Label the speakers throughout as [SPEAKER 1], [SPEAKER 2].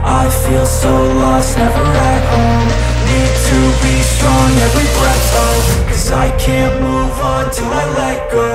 [SPEAKER 1] I feel so lost, never at home. Need to be strong, every breath hold. Cause I can't move on till I let go.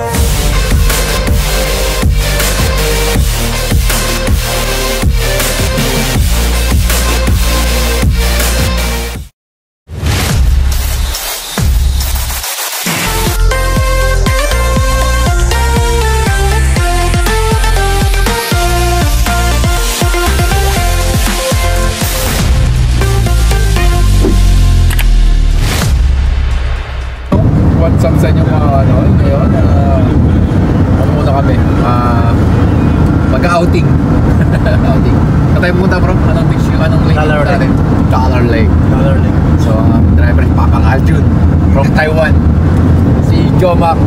[SPEAKER 2] What's up sa inyo mga ano, ngayon, ano muna kami, mag-outing. Outing. Saan tayo pumunta bro? Anong beach yung anong lake?
[SPEAKER 3] Color Lake.
[SPEAKER 2] Color Lake.
[SPEAKER 3] Color Lake.
[SPEAKER 2] So, driver si Papang Aljun from Taiwan. Si Jomak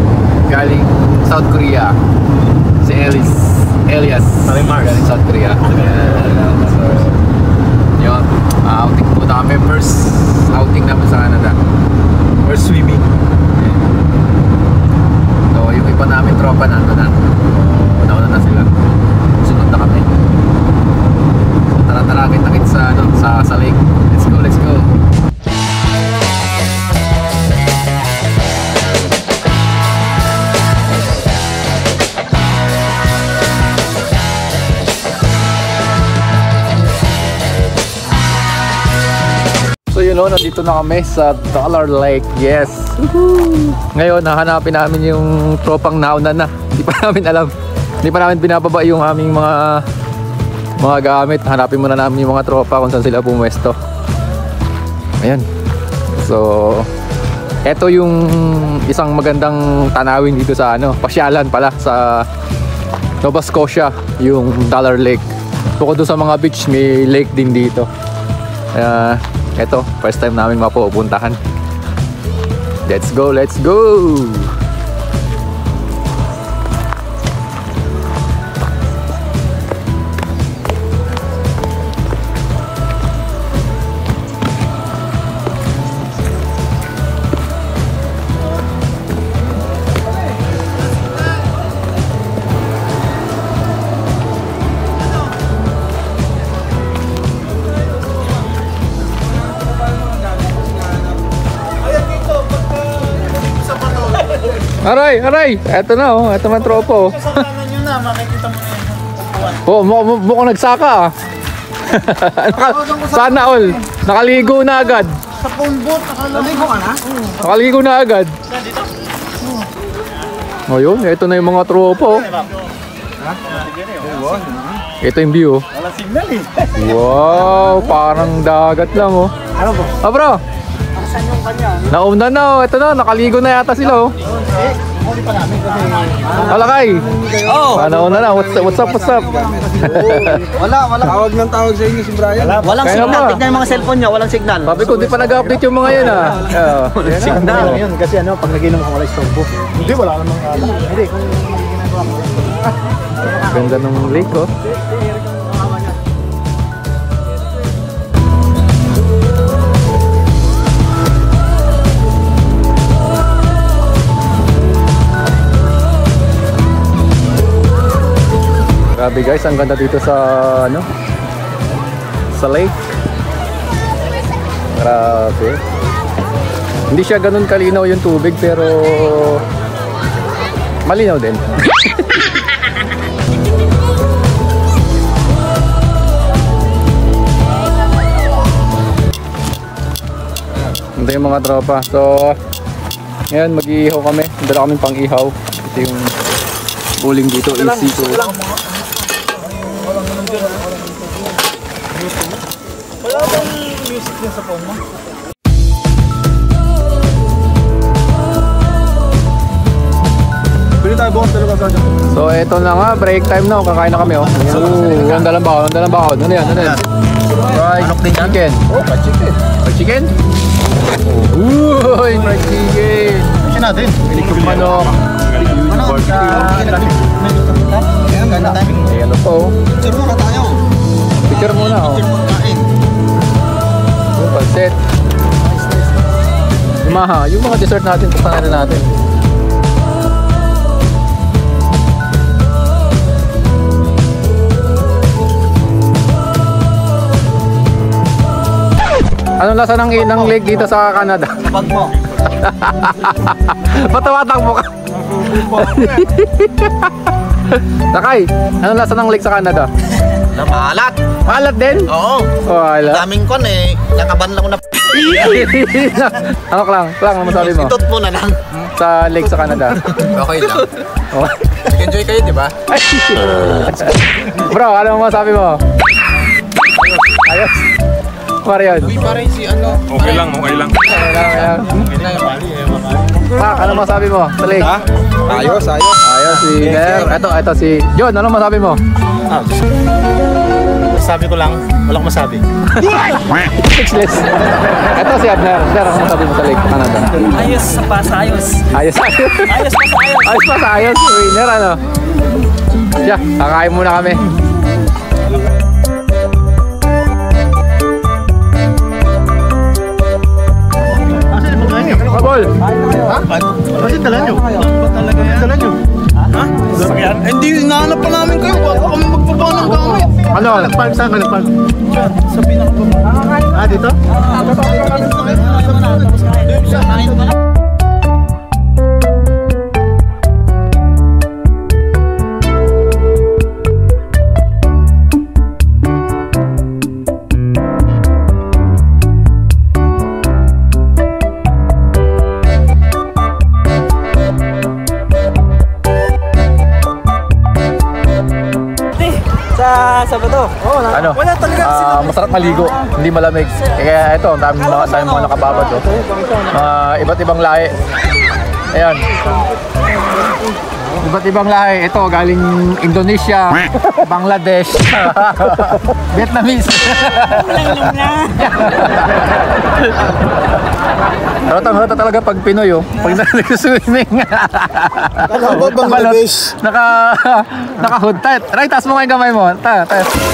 [SPEAKER 2] galing South Korea. Si Elias galing South Korea. So, yun, outing muna kami. First outing namin sa Canada. We're swimming. So yung iba namin tropa nandun na. Nauna na sila. Sunod na kami. So tara-tara, kita-kits sa lake. Let's go, let's go. So yun o, nandito na kami sa Dollar Lake. Yes! Woohoo! Ngayon, hahanapin namin yung tropang nauna na. Hindi pa namin alam. Hindi pa namin binababa yung aming mga gamit. Hanapin muna namin yung mga tropa kung saan sila pumwesto. Ayan. So, eto yung isang magandang tanawin dito sa pasyalan pala sa Nova Scotia, yung Dollar Lake. Bukod doon sa mga beach, may lake din dito. Eto, first time namin mapupuntahan. Let's go, let's go! Aray, aray! Eto na oh, eto man tropo.
[SPEAKER 3] Kasalanan nyo na, makikita mo na yung
[SPEAKER 2] Oh, mukhang nagsaka ah. Sana all. Nakaligo na agad.
[SPEAKER 3] sa phone booth, nakaligo ka na?
[SPEAKER 2] Nakaligo na agad. Oh yun, eto na yung mga tropo. Ito yung view.
[SPEAKER 3] Wala signal eh.
[SPEAKER 2] Wow, parang dagat lang oh.
[SPEAKER 3] Ano po?
[SPEAKER 2] Ah bro,
[SPEAKER 3] Asan yung kanya?
[SPEAKER 2] nauna na oh. Ito na, nakaligo na yata sila oh.
[SPEAKER 3] Huli pa namin kasi.
[SPEAKER 2] Alakay.
[SPEAKER 3] Oh!
[SPEAKER 2] Nauna na, what's up, what's up?
[SPEAKER 3] Wala. Tawag ng tawag sa inyo si Brian. Walang
[SPEAKER 2] Kaya
[SPEAKER 3] signal.
[SPEAKER 2] ba?
[SPEAKER 3] Tignan yung mga cellphone niya, walang signal.
[SPEAKER 2] Sabi ko, di pa nag-update yung mga yan ah.
[SPEAKER 3] Signal. Yun, kasi ano, pag naginom ako wala istorbo. Hindi, wala namang alam. Hindi, kung ginagawa ko.
[SPEAKER 2] Ganda ng lake oh. Grabe guys, ang ganda dito sa sa lake. Grabe. Hindi siya ganun kalinaw yung tubig pero malinaw din. Ito yung mga tropa. So ngayon mag-iihaw kami. Dala kami pang ihaw. Ito yung bowling dito, AC to.
[SPEAKER 3] Wala bang music din sa phone mo? Pili tayo bukas talaga sa dyan.
[SPEAKER 2] So eto na nga, break time na. Kakain na kami oh. Ang dalang bakon, ang dalang bakon. Ano yan? Ano yan? Fried chicken.
[SPEAKER 3] Oh, pa-chicken.
[SPEAKER 2] Fried chicken? Uy, fried chicken.
[SPEAKER 3] Kasi natin.
[SPEAKER 2] Pilikong manok.
[SPEAKER 3] Ayan, ganda tayo.
[SPEAKER 2] Eh ano po?
[SPEAKER 3] Picture muna tayo.
[SPEAKER 2] Picture muna oh.
[SPEAKER 3] Picture magkain.
[SPEAKER 2] Yung pansit. Yung mga dessert natin, pustahan na natin. Anong lasa ng lake dito sa Canada?
[SPEAKER 3] Kapag mo.
[SPEAKER 2] Ba't tumatakbo ka? Takay, anong lasa ng lake sa Canada?
[SPEAKER 4] Maalat.
[SPEAKER 2] Maalat din?
[SPEAKER 4] Oo.
[SPEAKER 2] Wala.
[SPEAKER 4] Daming kon eh. Nakaban lang ko na.
[SPEAKER 2] Ano Klang, ano masabi mo?
[SPEAKER 4] Itot mo na lang.
[SPEAKER 2] Sa lake sa Canada.
[SPEAKER 5] Okay lang.
[SPEAKER 2] Oh.
[SPEAKER 5] Enjoy kayo, di ba?
[SPEAKER 2] Bro, ano masabi mo? Ayos. Marion.
[SPEAKER 5] Uy, parang si ano.
[SPEAKER 6] Okay lang.
[SPEAKER 2] Ano masabi mo sa lake?
[SPEAKER 5] Ha? Ayos.
[SPEAKER 2] Ayos si Ger. Ito si John, ano masabi mo?
[SPEAKER 3] Sabi ko lang, walang masabi.
[SPEAKER 2] Speechless. Ito si Abner. Abner, ano masabi mo sa lake Canada?
[SPEAKER 7] Ayos pa sa ayos.
[SPEAKER 2] Ayos.
[SPEAKER 7] Ayos pa sa ayos.
[SPEAKER 2] Ayos pa sa ayos. Winner ano? Yeah, kakain muna kami.
[SPEAKER 3] Kasi pagkain nyo.
[SPEAKER 2] Kabol!
[SPEAKER 3] Ha? Kasi dala nyo. Ba't talaga yan? Dala nyo. Ha?
[SPEAKER 4] Hindi, hinahanap pa namin kayo. Bago kami magbaba ng gamit.
[SPEAKER 2] Ano?
[SPEAKER 3] Nagpark saan ka nagpark? Sa pinakababa. Ah, dito?
[SPEAKER 7] Sa Sabado.
[SPEAKER 2] Ano?
[SPEAKER 7] Wala talaga.
[SPEAKER 2] Masarap maligo, hindi malamig. Kaya ito, ang dami mga nakababad oh. Iba't ibang lahi. Ayan. Iba't ibang lahi. Ito, galing Indonesia, Bangladesh, Vietnamese. Halata talaga pag Pinoy oh. Pag nag-swimming.
[SPEAKER 3] Ano ba Bangladesh?
[SPEAKER 2] Naka-hood. Right, taas mo nga yung kamay mo.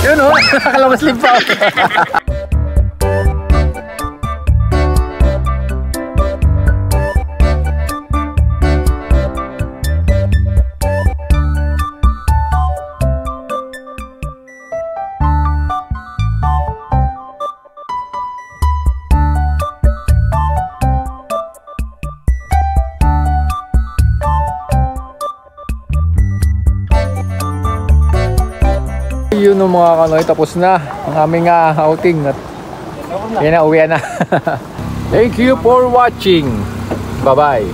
[SPEAKER 2] Yun oh, nakalabas slip pa. Yun o mga kanoy, tapos na ang aming outing at yan na, uwi na. Thank you for watching. Bye bye.